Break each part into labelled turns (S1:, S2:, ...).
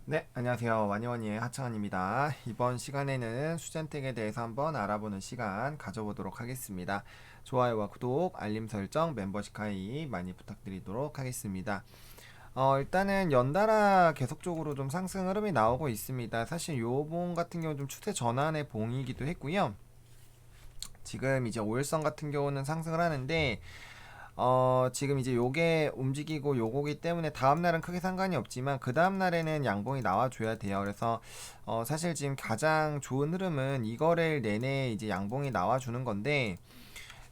S1: 네, 안녕하세요. 와니와니의 하창원입니다. 이번 시간에는 수젠텍에 대해서 한번 알아보는 시간 가져보도록 하겠습니다. 좋아요와 구독, 알림 설정, 멤버십 가입 많이 부탁드리도록 하겠습니다. 일단은 연달아 계속적으로 좀 상승 흐름이 나오고 있습니다. 사실 요 봉 같은 경우는 좀 추세 전환의 봉이기도 했고요. 지금 이제 5일선 같은 경우는 상승을 하는데 지금 이제 요게 움직이고 요거기 때문에 다음날은 크게 상관이 없지만 그 다음날에는 양봉이 나와줘야 돼요. 그래서 사실 지금 가장 좋은 흐름은 이거를 내내 이제 양봉이 나와주는 건데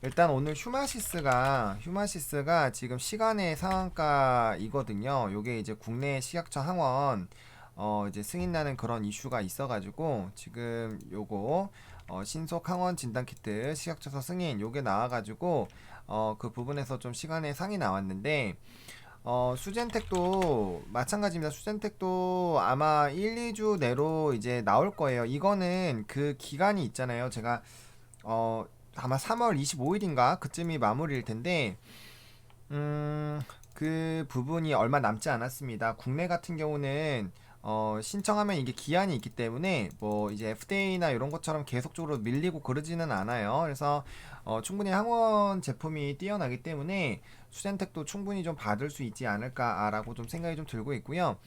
S1: 일단 오늘 휴마시스가 지금 시간의 상한가이거든요. 요게 이제 국내 식약처 항원 이제 승인 나는 그런 이슈가 있어가지고 지금 요거 신속 항원 진단 키트 식약처서 승인 요게 나와가지고 그 부분에서 좀 시간의 상이 나왔는데 수젠텍도 마찬가지입니다. 수젠텍도 아마 1, 2주 내로 이제 나올 거예요. 이거는 그 기간이 있잖아요. 제가 어 아마 3월 25일인가 그쯤이 마무리일 텐데 그 부분이 얼마 남지 않았습니다. 국내 같은 경우는 신청하면 이게 기한이 있기 때문에 뭐 이제 FDA나 이런 것처럼 계속적으로 밀리고 그러지는 않아요. 그래서 충분히 항원 제품이 뛰어나기 때문에 수젠텍도 충분히 좀 받을 수 있지 않을까라고 좀 생각이 좀 들고 있고요.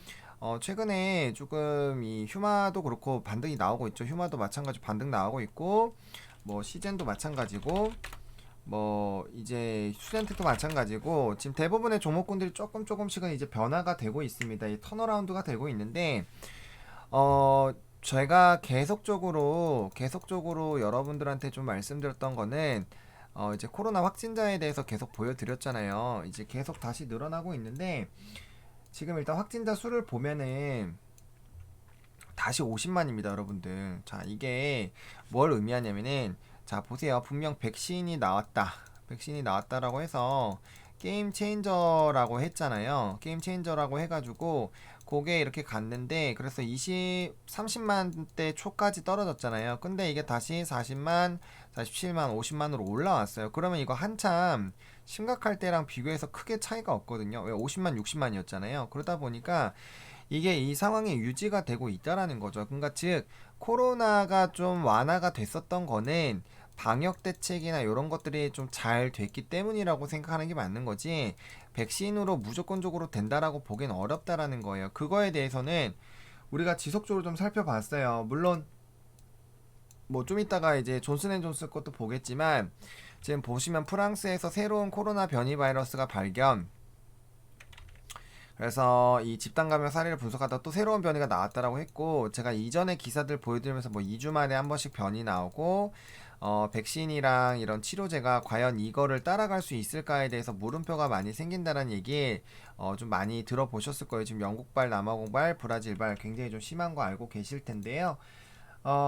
S1: 최근에 조금 이 휴마도 그렇고 반등이 나오고 있죠. 휴마도 마찬가지 반등 나오고 있고 뭐 시젠도 마찬가지고 뭐 이제 스튜던트도 마찬가지고 지금 대부분의 종목군들이 조금씩은 이제 변화가 되고 있습니다. 이 턴어라운드가 되고 있는데 어 제가 계속적으로 여러분들한테 좀 말씀드렸던 거는 이제 코로나 확진자에 대해서 계속 보여드렸잖아요. 이제 계속 다시 늘어나고 있는데 지금 일단 확진자 수를 보면은 다시 50만입니다, 여러분들. 자, 이게 뭘 의미하냐면은 자, 보세요. 분명 백신이 나왔다. 백신이 나왔다라고 해서 게임 체인저라고 했잖아요. 게임 체인저라고 해가지고 그게 이렇게 갔는데 그래서 30만대 초까지 떨어졌잖아요. 근데 이게 다시 40만, 47만, 50만으로 올라왔어요. 그러면 이거 한참 심각할 때랑 비교해서 크게 차이가 없거든요. 왜 50만, 60만이었잖아요. 그러다 보니까 이게 이 상황이 유지가 되고 있다라는 거죠. 그러니까 즉 코로나가 좀 완화가 됐었던 거는 방역 대책이나 이런 것들이 좀 잘 됐기 때문이라고 생각하는 게 맞는 거지. 백신으로 무조건적으로 된다라고 보기는 어렵다라는 거예요. 그거에 대해서는 우리가 지속적으로 좀 살펴봤어요. 물론 뭐 좀 이따가 이제 존슨앤존슨 것도 보겠지만 지금 보시면 프랑스에서 새로운 코로나 변이 바이러스가 발견, 그래서 이 집단 감염 사례를 분석하다 또 새로운 변이가 나왔다라고 했고 제가 이전에 기사들 보여드리면서 뭐 2주 만에 한 번씩 변이 나오고 백신이랑 이런 치료제가 과연 이거를 따라갈 수 있을까에 대해서 물음표가 많이 생긴다는 얘기 좀 많이 들어보셨을 거예요. 지금 영국발, 남아공발, 브라질발 굉장히 좀 심한 거 알고 계실 텐데요.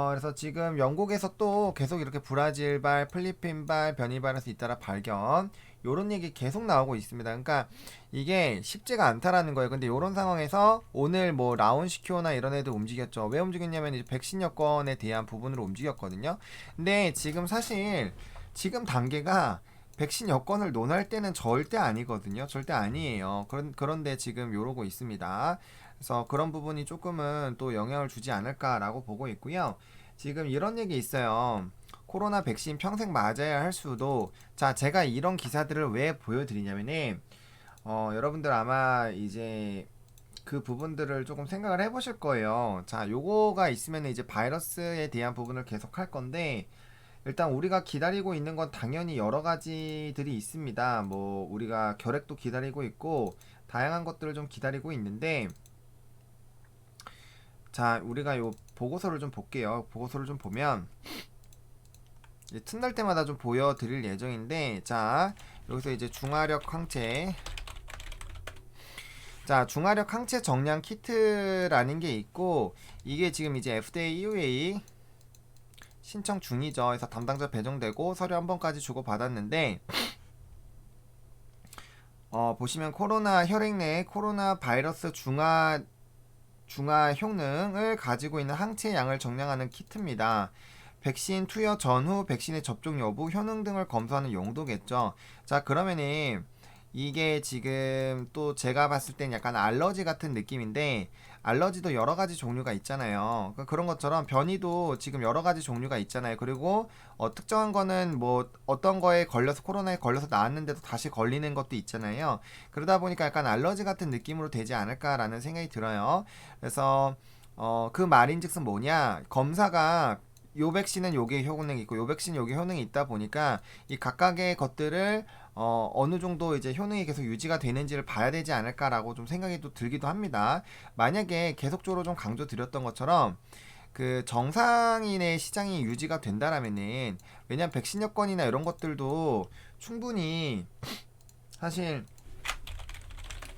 S1: 그래서 지금 영국에서 또 계속 이렇게 브라질발, 필리핀발, 변이발에서 잇따라 발견, 요런 얘기 계속 나오고 있습니다. 그러니까 이게 쉽지가 않다라는 거예요. 근데 요런 상황에서 오늘 뭐 라운시큐어나 이런 애들 움직였죠. 왜 움직였냐면 이제 백신 여건에 대한 부분으로 움직였거든요. 근데 지금 사실 지금 단계가 백신 여건을 논할 때는 절대 아니거든요. 절대 아니에요. 그런데 지금 요러고 있습니다. 그래서 그런 부분이 조금은 또 영향을 주지 않을까라고 보고 있고요. 지금 이런 얘기 있어요. 코로나 백신 평생 맞아야 할 수도. 자, 제가 이런 기사들을 왜 보여드리냐면은 여러분들 아마 이제 그 부분들을 조금 생각을 해보실 거예요. 자, 요거가 있으면 이제 바이러스에 대한 부분을 계속 할 건데 일단 우리가 기다리고 있는 건 당연히 여러 가지들이 있습니다. 뭐 우리가 결핵도 기다리고 있고 다양한 것들을 좀 기다리고 있는데 자, 우리가 요 보고서를 좀 볼게요. 보고서를 좀 보면 이제 틈날 때마다 좀 보여드릴 예정인데 자, 여기서 이제 중화력 항체, 자, 중화력 항체 정량 키트라는 게 있고 이게 지금 이제 FDA, EUA 신청 중이죠. 그래서 담당자 배정되고 서류 한 번까지 주고 받았는데 보시면 코로나 혈액 내 코로나 바이러스 중화 효능을 가지고 있는 항체 양을 정량하는 키트입니다. 백신 투여 전후 백신의 접종 여부, 효능 등을 검사하는 용도겠죠. 자, 그러면은 이게 지금 또 제가 봤을 땐 약간 알러지 같은 느낌인데 알러지도 여러 가지 종류가 있잖아요. 그런 것처럼 변이도 지금 여러 가지 종류가 있잖아요. 그리고 특정한 거는 뭐 어떤 거에 걸려서 코로나에 걸려서 나았는데도 다시 걸리는 것도 있잖아요. 그러다 보니까 약간 알러지 같은 느낌으로 되지 않을까라는 생각이 들어요. 그래서 그 말인즉슨 뭐냐? 검사가 요 백신은 요게 효능이 있고 요 백신 요게 효능이 있다 보니까 이 각각의 것들을 어느 정도 이제 효능이 계속 유지가 되는지를 봐야 되지 않을까라고 좀 생각이 또 들기도 합니다. 만약에 계속적으로 좀 강조드렸던 것처럼 그 정상인의 시장이 유지가 된다라면은 왜냐면 백신 여건이나 이런 것들도 충분히 사실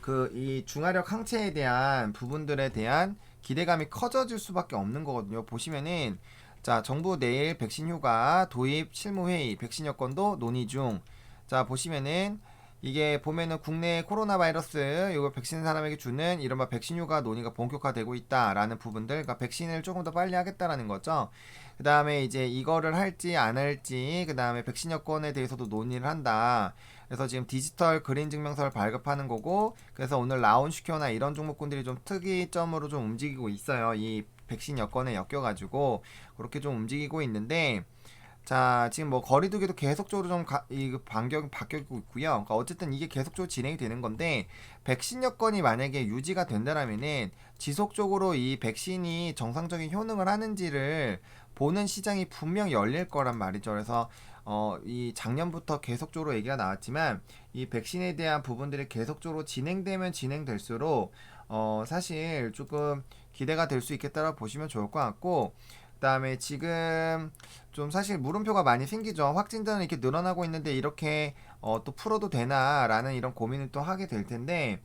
S1: 그 이 중화력 항체에 대한 부분들에 대한 기대감이 커져질 수밖에 없는 거거든요. 보시면은 자, 정부 내일 백신 휴가 도입 실무회의 백신 여건도 논의 중. 자, 보시면은 이게 보면은 국내 코로나 바이러스 이거 백신 사람에게 주는 이른바 백신 휴가 논의가 본격화되고 있다라는 부분들, 그러니까 백신을 조금 더 빨리 하겠다라는 거죠. 그 다음에 이제 이거를 할지 안 할지, 그 다음에 백신 여건에 대해서도 논의를 한다. 그래서 지금 디지털 그린 증명서를 발급하는 거고, 그래서 오늘 라운시켜나 이런 종목군들이 좀 특이점으로 좀 움직이고 있어요. 이 백신 여건에 엮여가지고 그렇게 좀 움직이고 있는데, 자, 지금 뭐 거리두기도 계속적으로 좀 바뀌고 있고요. 그러니까 어쨌든 이게 계속적으로 진행이 되는 건데, 백신 여건이 만약에 유지가 된다라면은 지속적으로 이 백신이 정상적인 효능을 하는지를 보는 시장이 분명 열릴 거란 말이죠. 그래서 이 작년부터 계속적으로 얘기가 나왔지만 이 백신에 대한 부분들이 계속적으로 진행되면 진행될수록 사실 조금 기대가 될 수 있겠다라고 보시면 좋을 것 같고, 그다음에 지금 좀 사실 물음표가 많이 생기죠. 확진자는 이렇게 늘어나고 있는데 이렇게 또 풀어도 되나라는 이런 고민을 또 하게 될 텐데,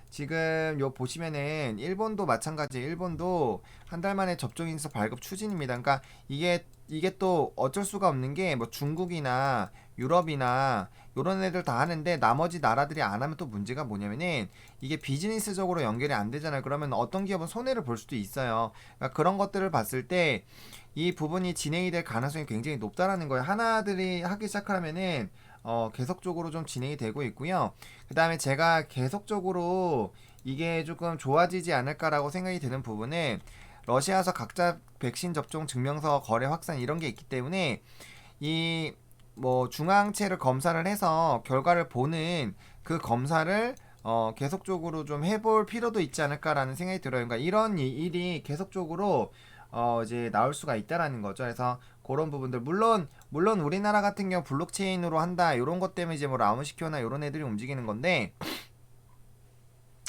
S1: 지금 요 보시면은 일본도 마찬가지, 일본도 한 달 만에 접종 인수 발급 추진입니다. 그러니까 이게 또 어쩔 수가 없는 게 뭐 중국이나 유럽이나 요런 애들 다 하는데 나머지 나라들이 안 하면 또 문제가 뭐냐면은 이게 비즈니스적으로 연결이 안 되잖아요. 그러면 어떤 기업은 손해를 볼 수도 있어요. 그러니까 그런 것들을 봤을 때 이 부분이 진행이 될 가능성이 굉장히 높다라는 거예요. 하나들이 하기 시작하면은 계속적으로 좀 진행이 되고 있고요. 그 다음에 제가 계속적으로 이게 조금 좋아지지 않을까라고 생각이 드는 부분은 러시아에서 각자 백신 접종 증명서 거래 확산 이런 게 있기 때문에 이 뭐 중앙체를 검사를 해서 결과를 보는 그 검사를 계속적으로 좀 해볼 필요도 있지 않을까라는 생각이 들어요. 그러니까 이런 일이 계속적으로 이제 나올 수가 있다라는 거죠. 그래서 그런 부분들, 물론 우리나라 같은 경우 블록체인으로 한다 이런 것 때문에 이제 뭐 라운시켜나 이런 애들이 움직이는 건데,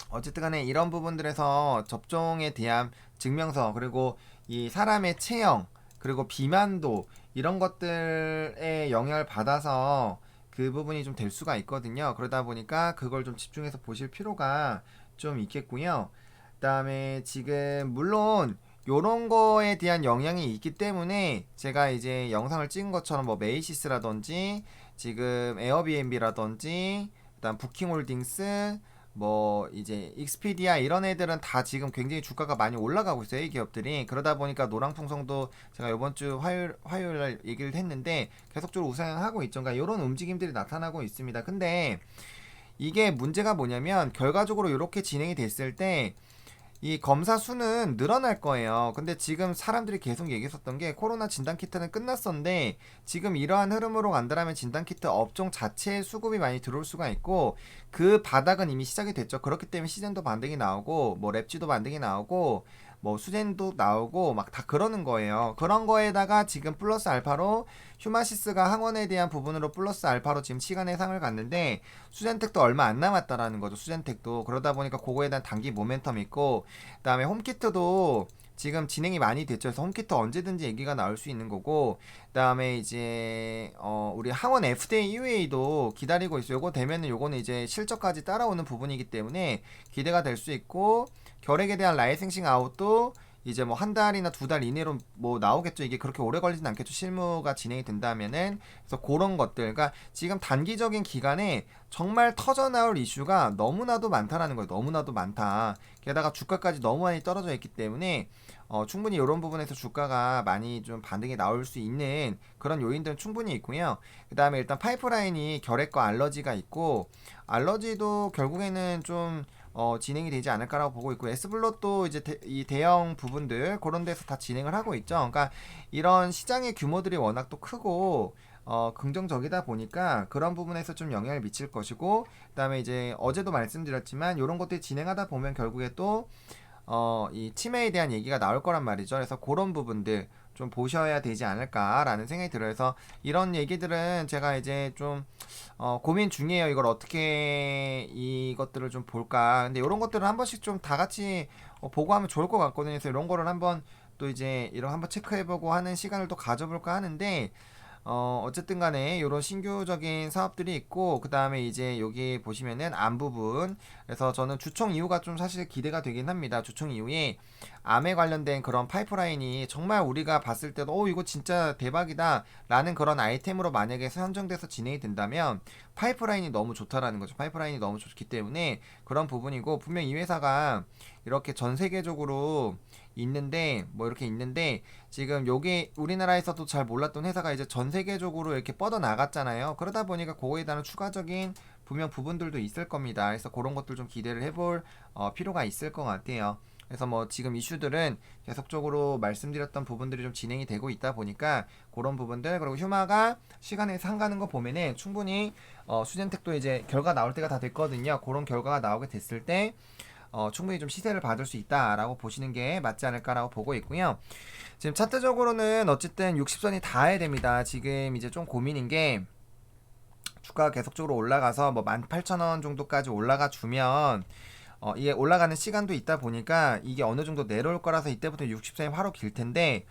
S1: 어쨌든 간에 이런 부분들에서 접종에 대한 증명서, 그리고 이 사람의 체형, 그리고 비만도 이런 것들에 영향을 받아서 그 부분이 좀 될 수가 있거든요. 그러다 보니까 그걸 좀 집중해서 보실 필요가 좀 있겠고요. 그다음에 지금 물론 요런 거에 대한 영향이 있기 때문에 제가 이제 영상을 찍은 것처럼 뭐 메이시스라든지 지금 에어비앤비라든지 그다음 부킹홀딩스 뭐 이제 익스피디아 이런 애들은 다 지금 굉장히 주가가 많이 올라가고 있어요, 이 기업들이. 그러다 보니까 노랑풍성도 제가 이번 주 화요일 날 얘기를 했는데 계속적으로 우상향하고 있죠. 그러니까 이런 움직임들이 나타나고 있습니다. 근데 이게 문제가 뭐냐면 결과적으로 이렇게 진행이 됐을 때 이 검사 수는 늘어날 거예요. 근데 지금 사람들이 계속 얘기했었던 게 코로나 진단키트는 끝났었는데 지금 이러한 흐름으로 간다면 진단키트 업종 자체에 수급이 많이 들어올 수가 있고, 그 바닥은 이미 시작이 됐죠. 그렇기 때문에 시젠도 반등이 나오고 뭐 랩지도 반등이 나오고 뭐 수젠도 나오고 막 다 그러는 거예요. 그런 거에다가 지금 플러스 알파로 휴마시스가 항원에 대한 부분으로 플러스 알파로 지금 시간의 상을 갔는데 수젠텍도 얼마 안 남았다라는 거죠. 수젠텍도. 그러다 보니까 그거에 대한 단기 모멘텀 있고, 그다음에 홈키트도 지금 진행이 많이 됐죠. 그래서 홈키트 언제든지 얘기가 나올 수 있는 거고, 그다음에 이제 우리 항원 FDA EUA도 기다리고 있어요. 요거 되면은 요거는 이제 실적까지 따라오는 부분이기 때문에 기대가 될 수 있고, 결핵에 대한 라이센싱 아웃도 이제 뭐 한 달이나 두 달 이내로 뭐 나오겠죠. 이게 그렇게 오래 걸리진 않겠죠. 실무가 진행이 된다면은. 그래서 그런 것들. 그러니까 지금 단기적인 기간에 정말 터져 나올 이슈가 너무나도 많다라는 거예요. 너무나도 많다. 게다가 주가까지 너무 많이 떨어져 있기 때문에 충분히 이런 부분에서 주가가 많이 좀 반등이 나올 수 있는 그런 요인들은 충분히 있고요. 그 다음에 일단 파이프라인이 결핵과 알러지가 있고, 알러지도 결국에는 좀 진행이 되지 않을까라고 보고 있고, S블롯도 이제 이 대형 부분들 그런 데서 다 진행을 하고 있죠. 그러니까 이런 시장의 규모들이 워낙 또 크고 긍정적이다 보니까 그런 부분에서 좀 영향을 미칠 것이고, 그다음에 이제 어제도 말씀드렸지만 이런 것들이 진행하다 보면 결국에 또 이 치매에 대한 얘기가 나올 거란 말이죠. 그래서 그런 부분들 좀 보셔야 되지 않을까라는 생각이 들어요. 그래서 이런 얘기들은 제가 이제 좀 고민 중이에요. 이걸 어떻게 이것들을 좀 볼까. 근데 이런 것들을 한 번씩 좀 다 같이 보고하면 좋을 것 같거든요. 그래서 이런 거를 한번 또 이제 이런 한번 체크해보고 하는 시간을 또 가져볼까 하는데, 어쨌든 간에 이런 신규적인 사업들이 있고, 그 다음에 이제 여기 보시면은 암 부분. 그래서 저는 주총 이후가 좀 사실 기대가 되긴 합니다. 주총 이후에 암에 관련된 그런 파이프라인이 정말 우리가 봤을 때도 이거 진짜 대박이다 라는 그런 아이템으로 만약에 선정돼서 진행이 된다면 파이프라인이 너무 좋다라는 거죠. 파이프라인이 너무 좋기 때문에 그런 부분이고, 분명 이 회사가 이렇게 전 세계적으로 있는데 뭐 이렇게 있는데, 지금 요게 우리나라에서도 잘 몰랐던 회사가 이제 전 세계적으로 이렇게 뻗어 나갔잖아요. 그러다 보니까 그거에 대한 추가적인 분명 부분들도 있을 겁니다. 그래서 그런 것들 좀 기대를 해볼 필요가 있을 것 같아요. 그래서 뭐 지금 이슈들은 계속적으로 말씀드렸던 부분들이 좀 진행이 되고 있다 보니까 그런 부분들, 그리고 휴마가 시간에 상가는 거 보면은 충분히 수젠텍도 이제 결과 나올 때가 다 됐거든요. 그런 결과가 나오게 됐을 때 충분히 좀 시세를 받을 수 있다라고 보시는 게 맞지 않을까라고 보고 있고요. 지금 차트적으로는 어쨌든 60선이 닿아야 됩니다. 지금 이제 좀 고민인 게, 주가가 계속적으로 올라가서 뭐 18,000원 정도까지 올라가 주면 이게 올라가는 시간도 있다 보니까 이게 어느 정도 내려올 거라서 이때부터 60선이 바로 길 텐데,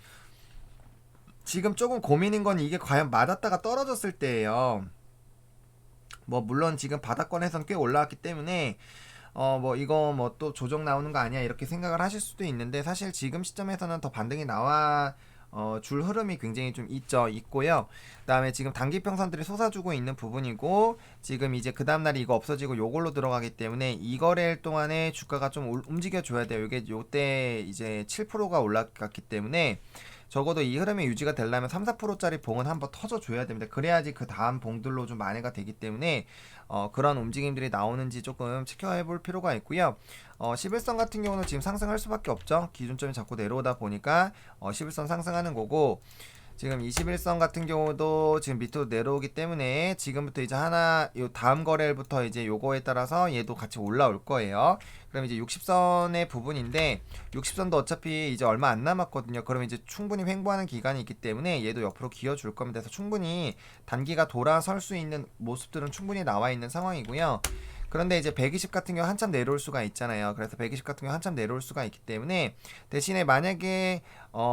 S1: 지금 조금 고민인 건 이게 과연 맞았다가 떨어졌을 때예요. 뭐 물론 지금 바닥권에선 꽤 올라왔기 때문에 뭐 이거 뭐 또 조정 나오는 거 아니야 이렇게 생각을 하실 수도 있는데, 사실 지금 시점에서는 더 반등이 나와 줄 흐름이 굉장히 좀 있고요. 그다음에 지금 단기 평선들이 솟아주고 있는 부분이고, 지금 이제 그 다음날에 이거 없어지고 요걸로 들어가기 때문에 이 거래일 동안에 주가가 좀 움직여 줘야 돼요. 이게 요때 이제 7%가 올라갔기 때문에 적어도 이 흐름이 유지가 되려면 3, 4%짜리 봉은 한번 터져줘야 됩니다. 그래야지 그 다음 봉들로 좀 만회가 되기 때문에 그런 움직임들이 나오는지 조금 체크해볼 필요가 있고요. 11선 같은 경우는 지금 상승할 수밖에 없죠. 기준점이 자꾸 내려오다 보니까 11선 상승하는 거고, 지금 21선 같은 경우도 지금 밑으로 내려오기 때문에 지금부터 이제 하나 요 다음 거래일부터 이제 요거에 따라서 얘도 같이 올라올 거예요. 그럼 이제 60선의 부분인데, 60선도 어차피 이제 얼마 안 남았거든요. 그러면 이제 충분히 횡보하는 기간이 있기 때문에 얘도 옆으로 기어줄 겁니다. 그래서 충분히 단기가 돌아설 수 있는 모습들은 충분히 나와 있는 상황이고요. 그런데 이제 120 같은 경우 한참 내려올 수가 있잖아요. 그래서 120 같은 경우 한참 내려올 수가 있기 때문에, 대신에 만약에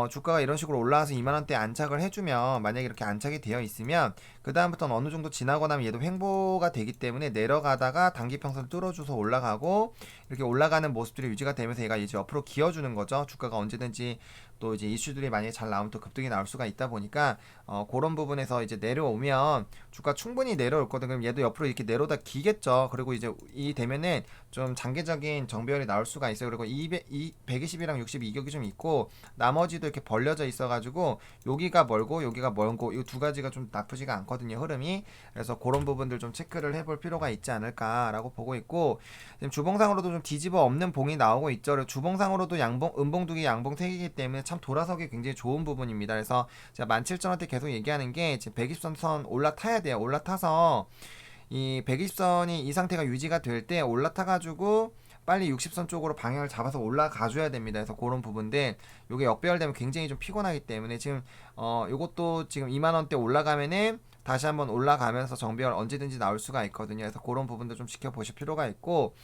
S1: 주가가 이런 식으로 올라와서 2만원대 안착을 해주면, 만약에 이렇게 안착이 되어 있으면 그 다음부터는 어느 정도 지나고 나면 얘도 횡보가 되기 때문에 내려가다가 단기 평선 뚫어줘서 올라가고, 이렇게 올라가는 모습들이 유지가 되면서 얘가 이제 옆으로 기어주는 거죠. 주가가 언제든지 또 이제 이슈들이 만약에 잘 나오면 또 급등이 나올 수가 있다 보니까 그런 부분에서 이제 내려오면 주가 충분히 내려올 거든. 그럼 얘도 옆으로 이렇게 내려오다 기겠죠. 그리고 이제 이 되면은 좀 장기적인 정배열이 나올 수가 있어요. 그리고 120이랑 60 이격이 좀 있고, 나머지도 이렇게 벌려져 있어가지고 여기가 멀고 여기가 멀고 이 두 가지가 좀 나쁘지가 않거든요, 흐름이. 그래서 그런 부분들 좀 체크를 해볼 필요가 있지 않을까라고 보고 있고, 지금 주봉상으로도 좀 뒤집어 엎는 봉이 나오고 있죠. 그리고 주봉상으로도 양봉, 음봉두기 양봉 택이기 때문에 참 돌아서기 굉장히 좋은 부분입니다. 그래서 제가 17,000원대 계속 얘기하는 게, 지금 120선 올라타야 돼요. 올라타서 이 120선이 이 상태가 유지가 될 때 올라타가지고 빨리 60선 쪽으로 방향을 잡아서 올라가줘야 됩니다. 그래서 그런 부분들, 요게 역배열되면 굉장히 좀 피곤하기 때문에 지금 요것도 지금 2만원대 올라가면은 다시 한번 올라가면서 정배열 언제든지 나올 수가 있거든요. 그래서 그런 부분도 좀 지켜보실 필요가 있고,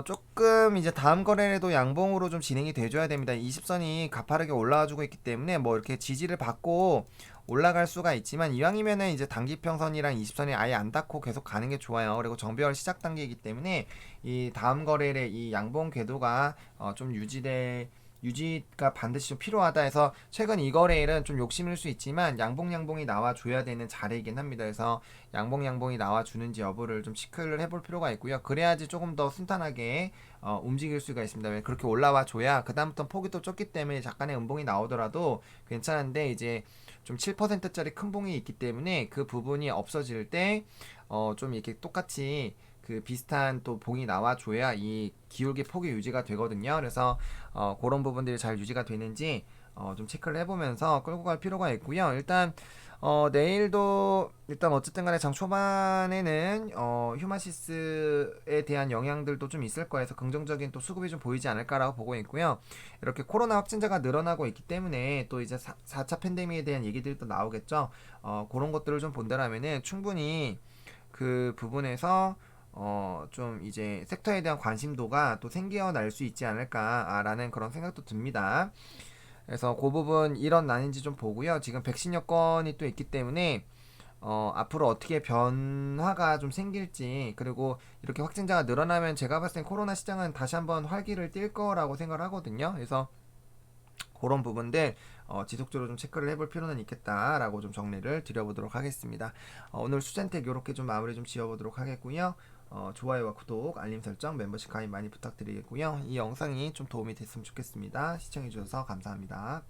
S1: 조금 이제 다음 거래에도 양봉으로 좀 진행이 돼줘야 됩니다. 20선이 가파르게 올라와주고 있기 때문에 뭐 이렇게 지지를 받고 올라갈 수가 있지만, 이왕이면은 이제 단기평선이랑 20선이 아예 안 닿고 계속 가는 게 좋아요. 그리고 정배열 시작 단계이기 때문에 이 다음 거래일의 이 양봉 궤도가 좀 유지될 유지가 반드시 좀 필요하다 해서 최근 이 거래일은 좀 욕심일 수 있지만 양봉이 나와줘야 되는 자리이긴 합니다. 그래서 양봉이 나와주는지 여부를 좀 체크를 해볼 필요가 있고요. 그래야지 조금 더 순탄하게 움직일 수가 있습니다. 왜 그렇게 올라와 줘야 그 다음부터 폭이 또 좁기 때문에 약간의 음봉이 나오더라도 괜찮은데 이제 좀 7%짜리 큰 봉이 있기 때문에 그 부분이 없어질 때 좀 이렇게 똑같이 그 비슷한 또 봉이 나와줘야 이 기울기 폭이 유지가 되거든요. 그래서 그런 부분들이 잘 유지가 되는지 좀 체크를 해보면서 끌고 갈 필요가 있고요. 일단 내일도 일단 어쨌든 간에 장 초반에는 휴마시스에 대한 영향들도 좀 있을 거여서 긍정적인 또 수급이 좀 보이지 않을까라고 보고 있고요. 이렇게 코로나 확진자가 늘어나고 있기 때문에 또 이제 4차 팬데믹에 대한 얘기들이 또 나오겠죠. 그런 것들을 좀 본다라면은 충분히 그 부분에서 좀 이제 섹터에 대한 관심도가 또 생겨날 수 있지 않을까라는 그런 생각도 듭니다. 그래서 그 부분 일어나는지 좀 보고요. 지금 백신 여건이 또 있기 때문에 앞으로 어떻게 변화가 좀 생길지, 그리고 이렇게 확진자가 늘어나면 제가 봤을 땐 코로나 시장은 다시 한번 활기를 띨 거라고 생각을 하거든요. 그래서 그런 부분들 지속적으로 좀 체크를 해볼 필요는 있겠다라고 좀 정리를 드려보도록 하겠습니다. 오늘 수젠텍 이렇게 좀 마무리 좀 지어보도록 하겠고요. 좋아요와 구독, 알림 설정, 멤버십 가입 많이 부탁드리겠고요. 이 영상이 좀 도움이 됐으면 좋겠습니다. 시청해주셔서 감사합니다.